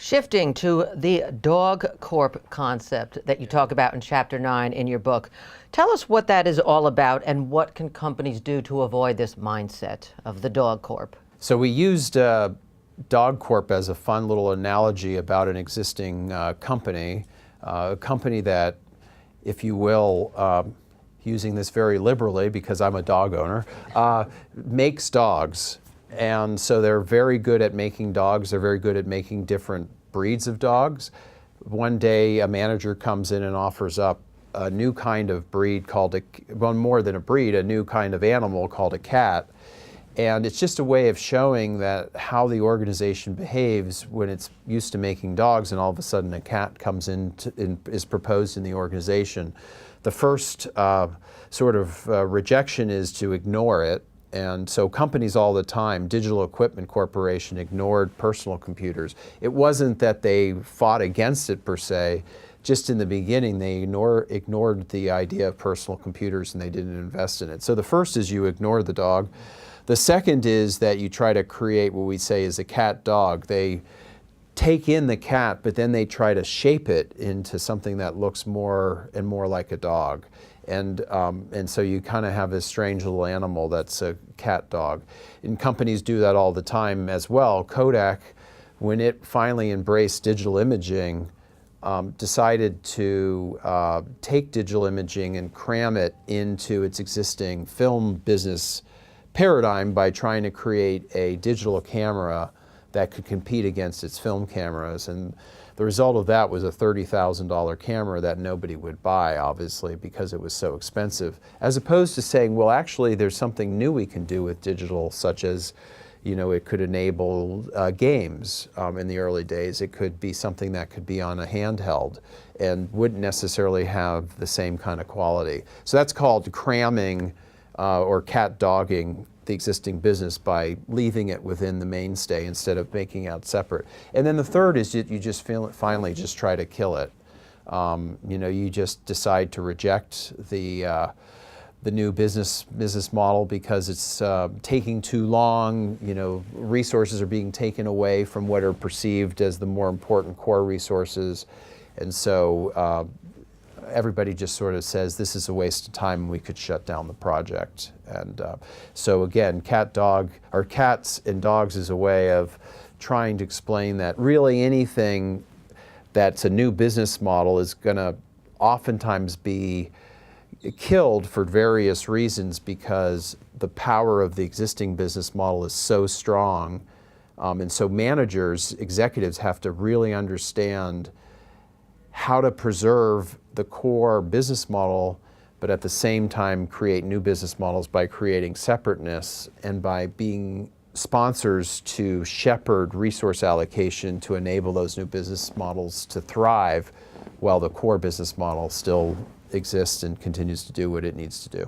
Shifting to the dog corp concept that you talk about in Chapter 9 in your book, tell us what that is all about and what can companies do to avoid this mindset of the dog corp? So we used dog corp as a fun little analogy about an existing company, a company that, if you will, using this very liberally because I'm a dog owner, makes dogs. And so they're very good at making dogs. They're very good at making different breeds of dogs. One day a manager comes in and offers up a new kind of breed called well, more than a breed, a new kind of animal called a cat. And it's just a way of showing that how the organization behaves when it's used to making dogs and all of a sudden a cat comes in and is proposed in the organization. The first sort of rejection is to ignore it. And so companies all the time, Digital Equipment Corporation ignored personal computers. It wasn't that they fought against it per se. Just in the beginning, they ignored the idea of personal computers and they didn't invest in it. So the first is you ignore the dog. The second is that you try to create what we say is a cat dog. They take in the cat, but then they try to shape it into something that looks more and more like a dog. And so you kind of have this strange little animal that's a cat dog. And companies do that all the time as well. Kodak, when it finally embraced digital imaging, decided to take digital imaging and cram it into its existing film business paradigm by trying to create a digital camera that could compete against its film cameras. And the result of that was a $30,000 camera that nobody would buy, obviously, because it was so expensive, as opposed to saying, well, actually, there's something new we can do with digital, such as, you know, it could enable games in the early days. It could be something that could be on a handheld and wouldn't necessarily have the same kind of quality. So that's called cramming or cat dogging the existing business by leaving it within the mainstay instead of making out separate. And then the third is you just finally just try to kill it. You know, you just decide to reject the new business model because it's taking too long. You know, resources are being taken away from what are perceived as the more important core resources, and so everybody just sort of says this is a waste of time and we could shut down the project. And so again, cats and dogs is a way of trying to explain that really anything that's a new business model is going to oftentimes be killed for various reasons because the power of the existing business model is so strong. And so managers, executives have to really understand how to preserve the core business model, but at the same time create new business models by creating separateness and by being sponsors to shepherd resource allocation to enable those new business models to thrive while the core business model still exists and continues to do what it needs to do.